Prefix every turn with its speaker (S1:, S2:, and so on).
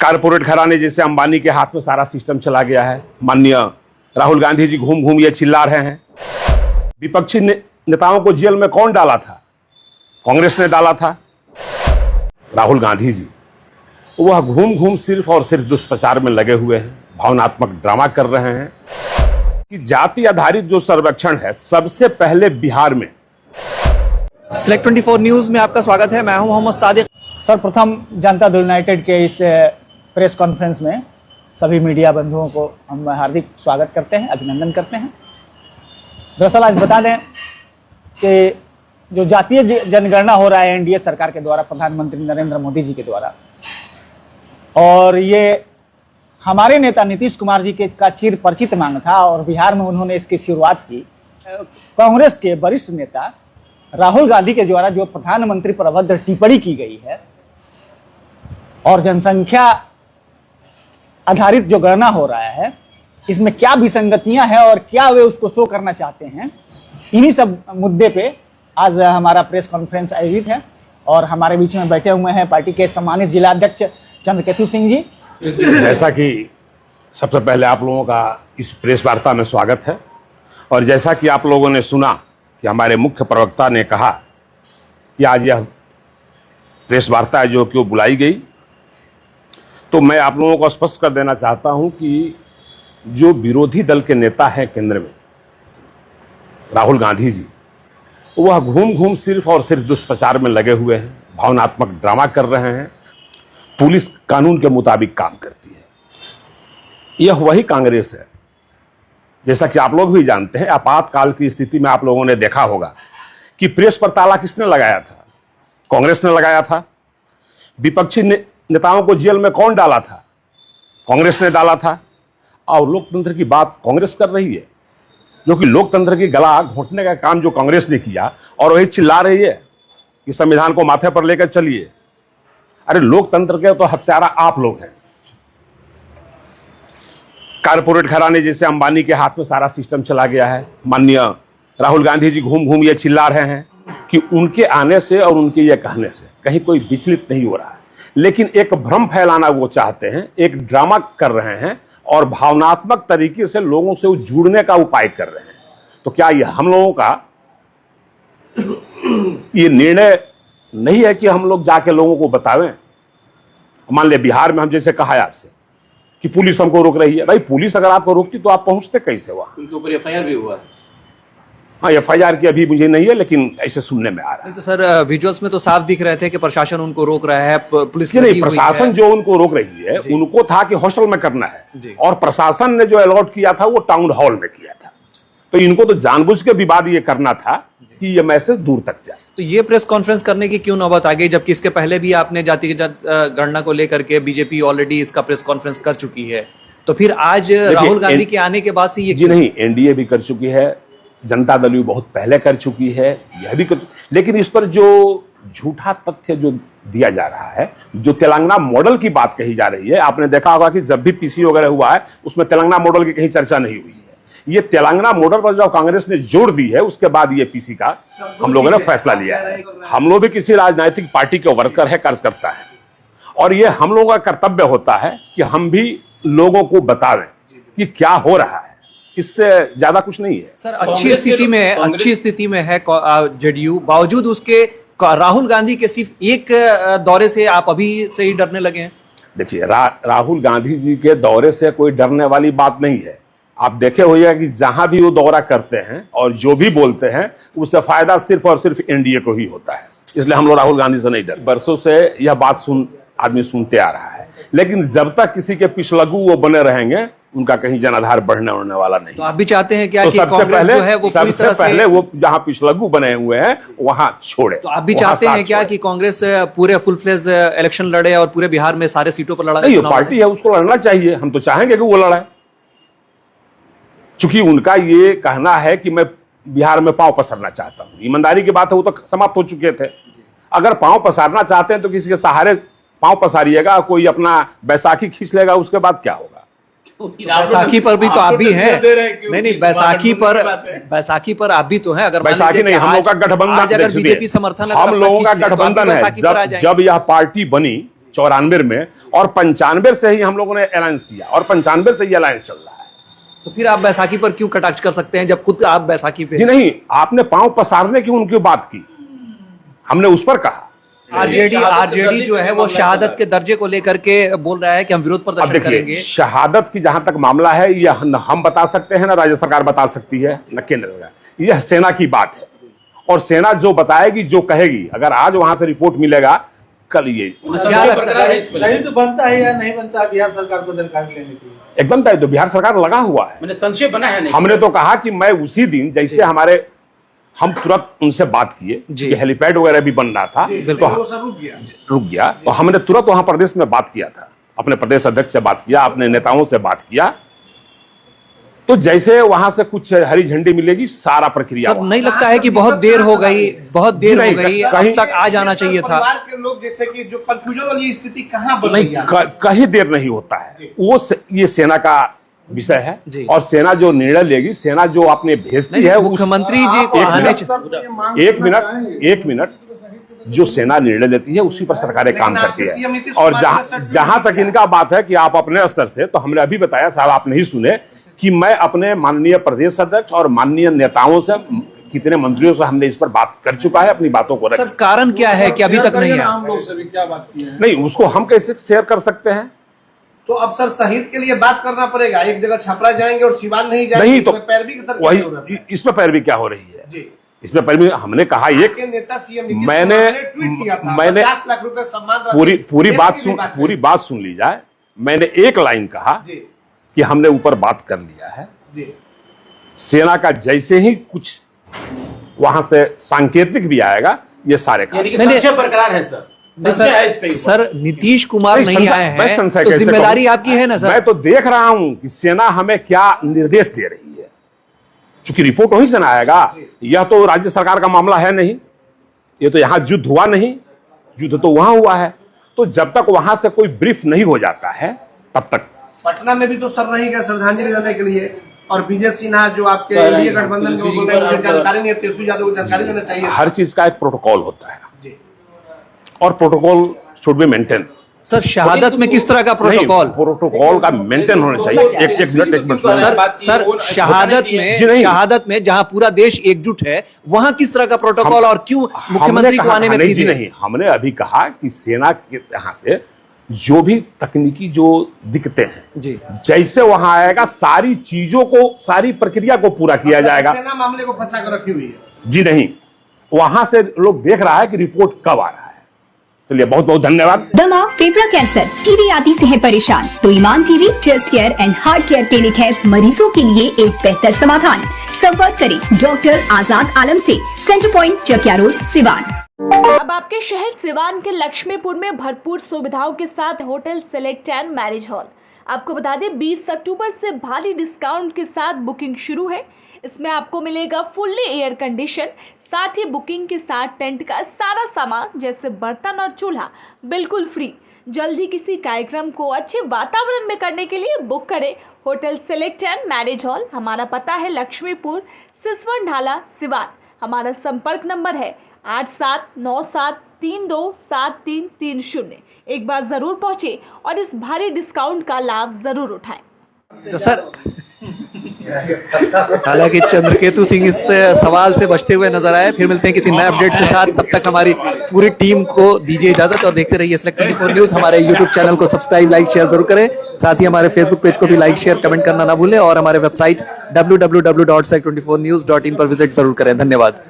S1: Corporate घराने जैसे अंबानी के हाथ में सारा सिस्टम चला गया है। माननीय राहुल गांधी जी घूम घूम ये चिल्ला रहे हैं। विपक्षी नेताओं को जेल में कौन डाला था? कांग्रेस ने डाला था। राहुल गांधी जी वह घूम घूम सिर्फ और सिर्फ दुष्प्रचार में लगे हुए हैं, भावनात्मक ड्रामा कर रहे हैं कि जाति आधारित जो सर्वेक्षण है सबसे पहले बिहार में।
S2: सिलेक्ट 24 न्यूज में आपका स्वागत है। मैं हूं मोहम्मद सादिक।
S3: सर्वप्रथम जनता दल यूनाइटेड के इस प्रेस कॉन्फ्रेंस में सभी मीडिया बंधुओं को हम हार्दिक स्वागत करते हैं, अभिनंदन करते हैं। दरअसल आज बता दें कि जो जातीय जनगणना हो रहा है एनडीए सरकार के द्वारा, प्रधानमंत्री नरेंद्र मोदी जी के द्वारा, और ये हमारे नेता नीतीश कुमार जी के का चिर परिचित मांग था और बिहार में उन्होंने इसकी शुरुआत की। कांग्रेस के वरिष्ठ नेता राहुल गांधी के द्वारा जो प्रधानमंत्री पर अभद्र टिप्पणी की गई है और जनसंख्या आधारित जो गणना हो रहा है, इसमें क्या विसंगतियां हैं और क्या वे उसको शो करना चाहते हैं, इन्हीं सब मुद्दे पे आज हमारा प्रेस कॉन्फ्रेंस आयोजित है। और हमारे बीच में बैठे हुए हैं पार्टी के सम्मानित जिला अध्यक्ष चंद्रकेतु सिंह जी।
S1: जैसा कि सबसे पहले आप लोगों का इस प्रेस वार्ता में स्वागत है, और जैसा कि आप लोगों ने सुना कि हमारे मुख्य प्रवक्ता ने कहा कि आज यह प्रेस वार्ता जो कि वो बुलाई गई, तो मैं आप लोगों को स्पष्ट कर देना चाहता हूं कि जो विरोधी दल के नेता हैं केंद्र में, राहुल गांधी जी, वह घूम घूम सिर्फ और सिर्फ दुष्प्रचार में लगे हुए हैं, भावनात्मक ड्रामा कर रहे हैं। पुलिस कानून के मुताबिक काम करती है। यह वही कांग्रेस है, जैसा कि आप लोग भी जानते हैं। आपातकाल की स्थिति में आप लोगों ने देखा होगा कि प्रेस पर ताला किसने लगाया था? कांग्रेस ने लगाया था। विपक्षी नेताओं को जेल में कौन डाला था? कांग्रेस ने डाला था। और लोकतंत्र की बात कांग्रेस कर रही है, जो कि लोकतंत्र की गला घोंटने का काम जो कांग्रेस ने किया, और वही चिल्ला रही है कि संविधान को माथे पर लेकर चलिए। अरे लोकतंत्र के तो हत्यारा आप लोग हैं। कारपोरेट घराने जैसे अंबानी के हाथ में सारा सिस्टम चला गया है। माननीय राहुल गांधी जी घूम घूम ये चिल्ला रहे हैं कि उनके आने से और उनके ये कहने से कहीं कोई विचलित नहीं हो रहा है, लेकिन एक भ्रम फैलाना वो चाहते हैं, एक ड्रामा कर रहे हैं और भावनात्मक तरीके से लोगों से जुड़ने का उपाय कर रहे हैं। तो क्या ये हम लोगों का ये निर्णय नहीं है कि हम लोग जाके लोगों को बतावें? मान ले बिहार में हम जैसे कहा है आपसे कि पुलिस हमको रोक रही है। भाई पुलिस अगर आपको रोकती तो आप पहुंचते कैसे वहां?
S2: उनके ऊपर एफआईआर भी हुआ है।
S1: हाँ, एफआईआर की अभी मुझे नहीं है, लेकिन ऐसे सुनने में आ रहा है।
S2: तो सर विजुअल्स में तो साफ दिख रहे थे कि प्रशासन उनको रोक रहा है, पुलिस
S1: नहीं, प्रशासन जो उनको रोक रही है उनको था कि हॉस्टल में करना है, और प्रशासन ने जो अलॉट किया था वो टाउन हॉल में किया था। तो इनको तो जानबूझ के विवाद ये करना था कि ये मैसेज दूर तक जाए।
S2: तो ये प्रेस कॉन्फ्रेंस करने की क्यों नौबत आ गई, जबकि इसके पहले भी आपने जातिगत गणना को लेकर के बीजेपी ऑलरेडी इसका प्रेस कॉन्फ्रेंस कर चुकी है, तो फिर आज राहुल गांधी के आने के बाद से ये
S1: जी नहीं, एनडीए भी कर चुकी है, जनता दल भी बहुत पहले कर चुकी है, यह भी कर, लेकिन इस पर जो झूठा तथ्य जो दिया जा रहा है, जो तेलंगाना मॉडल की बात कही जा रही है, आपने देखा होगा कि जब भी पीसी वगैरह हुआ है उसमें तेलंगाना मॉडल की कहीं चर्चा नहीं हुई है। ये तेलंगाना मॉडल पर जो कांग्रेस ने जोर दी है, उसके बाद ये पीसी का हम लोगों ने फैसला लिया है। हम लोग भी किसी राजनीतिक पार्टी के वर्कर है, कार्यकर्ता है, और ये हम लोगों का कर्तव्य होता है कि हम भी लोगों को बतावें कि क्या हो रहा है। इससे ज्यादा कुछ नहीं है।
S2: सर अच्छी स्थिति में है जेडीयू, बावजूद उसके राहुल गांधी के सिर्फ एक दौरे से आप अभी से ही डरने लगे हैं।
S1: देखिए, राहुल गांधी जी के दौरे से कोई डरने वाली बात नहीं है। आप देखे होइएगा कि जहां भी वो दौरा करते हैं और जो भी बोलते हैं, उससे फायदा सिर्फ और सिर्फ एनडीए को ही होता है। इसलिए हम लोग राहुल गांधी से नहीं डरते। बरसों से यह बात आदमी सुनते आ रहा है, लेकिन जब तक किसी के पिछलगू वो बने रहेंगे, उनका कहीं जनाधार बढ़ने उड़ने वाला नहीं।
S2: तो आप भी चाहते हैं क्या
S1: तो
S2: कि कांग्रेस जो है वो पूरी तरह से
S1: पहले वो जहां पिछलगू बने हुए हैं वहां छोड़े।
S2: तो आप भी चाहते हैं क्या कि कांग्रेस पूरे फुल फ्लेज इलेक्शन लड़े और पूरे बिहार में सारे सीटों पर लड़ा?
S1: नहीं, पार्टी है, उसको लड़ना चाहिए। हम तो चाहेंगे कि वो लड़ाए, चूंकि उनका ये कहना है कि मैं बिहार में पांव पसारना चाहता हूं। ईमानदारी की बात है, वो तो समाप्त हो चुके थे। अगर पांव पसारना चाहते हैं तो किसी के सहारे पांव पसारिएगा, कोई अपना बैसाखी खींच लेगा, उसके बाद क्या होगा?
S2: बैसाखी पर भी तो आप भी हैं। नहीं, बैसाखी पर आप भी तो हैं। अगर
S1: बैसाखी नहीं, हम लोग का गठबंधन,
S2: अगर बीजेपी समर्थन,
S1: हम लोगों का गठबंधन है। जब यह पार्टी बनी 94 में, और 95 से ही हम लोगों ने अलायंस किया, और 95 से ही अलायंस चल रहा है।
S2: तो फिर आप बैसाखी पर क्यों कटाक्ष कर सकते हैं जब खुद आप बैसाखी पे?
S1: जी नहीं, आपने पांव पसारने की उनकी बात की, हमने उस पर कहा।
S2: आरजेडी जो है वो शहादत के दर्जे को लेकर के बोल रहा है कि हम विरोध
S1: अब
S2: प्रदर्शन
S1: देखिए,
S2: करेंगे।
S1: शहादत की जहां तक मामला है, यह न हम बता सकते हैं, ना राज्य सरकार बता सकती है, न केंद्र सरकार। यह सेना की बात है, और सेना जो बताएगी, जो कहेगी, अगर आज वहां से रिपोर्ट मिलेगा, कल ये
S2: क्या लगता है
S4: नहीं तो बनता है या नहीं बनता बिहार सरकार को जानकारी लेने के लिए?
S1: एकदम तय, तो बिहार सरकार लगा हुआ है।
S4: मैंने संशय बना है नहीं?
S1: हमने तो कहा कि मैं उसी दिन, जैसे हमारे, हम तुरंत उनसे बात किए कि हेलीपैड वगैरह भी बन रहा था,
S4: तो वो सब रुक गया।
S1: तो हमने तुरंत वहां प्रदेश में बात किया था, अपने प्रदेश अध्यक्ष से बात किया, अपने नेताओं से बात किया। तो जैसे वहां से कुछ हरी झंडी मिलेगी, सारा प्रक्रिया
S2: सर नहीं लगता है कि बहुत देर हो गई, बहुत देर हो गई, अब तक आ जाना चाहिए था?
S4: परिवार के लोग जैसे कि जो कंफ्यूजन वाली स्थिति कहाँ बन
S1: नहीं,
S4: गई है?
S1: कहीं देर नहीं होता है, ये सेना का विषय है,
S2: जी।
S1: और सेना जो निर्णय लेगी, सेना जो आपने भेजती है,
S2: मुख्यमंत्री जी को आने
S1: एक मिनट, जो सेना निर्णय लेती है उसी पर सरकारें काम करती है। और जहां तक इनका बात है कि आप अपने स्तर से, तो हमने अभी बताया साहब, आप नहीं सुने कि मैं अपने माननीय प्रदेश अध्यक्ष और माननीय नेताओं से, कितने मंत्रियों से हमने इस पर बात कर चुका है, अपनी बातों को
S2: सर कारण क्या है कि अभी तक नहीं है?
S4: हम लोग से भी क्या बात की है?
S1: नहीं, उसको हम कैसे शेयर कर सकते हैं?
S4: तो अब सर शहीद के लिए बात करना पड़ेगा, एक जगह छपरा जाएंगे और सिवान नहीं जाएंगे,
S1: नहीं तो
S4: इसमें पैरवी की सर क्या
S1: वही,
S4: जरूरत है?
S1: इसमें पैरवी क्या हो रही है
S4: जी,
S1: इसमें पैरवी हमने कहा, एक
S4: के नेता सीएम नीतीश
S1: मैंने
S4: कुमार ने ट्वीट किया था,
S1: मैंने
S4: 50 लाख रुपए सम्मान राशि,
S1: पूरी
S4: देश
S1: बात सुन ली जाए। मैंने एक लाइन कहा
S4: जी
S1: कि हमने ऊपर बात कर लिया है,
S4: जी,
S1: सेना का जैसे ही कुछ वहां से सांकेतिक भी आएगा, ये सारे काम।
S4: संशय बरकरार है सर? संशय है इस पे?
S2: सर नीतीश कुमार नहीं आए
S1: मैं
S2: हैं
S1: संशय
S2: तो
S1: कैसे
S2: जिम्मेदारी
S1: कहूं?
S2: आपकी है ना सर?
S1: मैं तो देख रहा हूं कि सेना हमें क्या निर्देश दे रही है, क्योंकि रिपोर्ट वहीं से ना आएगा। यह तो राज्य सरकार का मामला है नहीं, ये तो यहां युद्ध हुआ नहीं, युद्ध तो वहां हुआ है। तो जब तक वहां से कोई ब्रीफ नहीं हो जाता है, तब तक।
S4: पटना में भी तो सर नहीं गए श्रद्धांजलि देने के लिए, और विजय सिन्हा जो आपके एनडीए गठबंधन के मुझे जानकारी नहीं है, तेजस्वी यादव को जानकारी देना चाहिए।
S1: हर चीज का एक प्रोटोकॉल होता है,
S4: जी,
S1: और protocol should be maintain.
S2: Sir शहादत में किस तरह का प्रोटोकॉल?
S1: प्रोटोकॉल का मेंटेन होना चाहिए। एक मिनट
S2: सर शहादत में जहां पूरा देश एकजुट है, वहां किस तरह का प्रोटोकॉल, और क्यों मुख्यमंत्री को आने में
S1: नहीं,
S2: इतनी देर?
S1: नहीं, हमने अभी कहा कि सेना के यहाँ से जो भी तकनीकी जो दिक्कतें हैं,
S2: जी,
S1: जैसे वहां आएगा, सारी चीजों को, सारी प्रक्रिया को पूरा किया जाएगा।
S4: सेना मामले को फंसा कर रखी हुई है।
S1: जी नहीं, वहां से लोग देख रहा है कि रिपोर्ट कब आ रहा है। चलिए, बहुत बहुत धन्यवाद।
S5: दमा, फेफड़ा कैंसर, टीबी आदि से है परेशान तो Iman TB chest care and heart care clinic है मरीजों के लिए एक बेहतर समाधान। संपर्क करें डॉक्टर आजाद आलम से, centre point, Chakia road, Siwan.
S6: अब आपके शहर सिवान के लक्ष्मीपुर में भरपूर सुविधाओं के साथ hotel select and marriage hall. आपको बता दें 20 अक्टूबर से भारी डिस्काउंट के साथ बुकिंग शुरू है। इसमें आपको मिलेगा फुल्ली एयर कंडीशन, साथ ही बुकिंग के साथ टेंट का सारा सामान जैसे बर्तन और चूल्हा बिल्कुल फ्री। जल्द ही किसी कार्यक्रम को अच्छे वातावरण में करने के लिए बुक करें hotel select and marriage hall. हमारा पता है लक्ष्मीपुर, सिसवन ढाला, सिवान। हमारा संपर्क नंबर है 8797327330। एक बार जरूर पहुंचे और इस भारी डिस्काउंट का लाभ जरूर उठाएं।
S2: तो सर हालांकि चंद्रकेतु सिंह इस सवाल से बचते हुए नजर आए। फिर मिलते हैं किसी नए अपडेट्स के साथ, तब तक हमारी पूरी टीम को दीजिए इजाजत और देखते रहिए Select 24 न्यूज। हमारे यूट्यूब चैनल को सब्सक्राइब, लाइक, शेयर जरूर करें। साथ ही हमारे फेसबुक पेज को भी लाइक, शेयर, कमेंट करना ना भूलें और हमारे वेबसाइट www.select24news.in पर विजिट जरूर करें। धन्यवाद।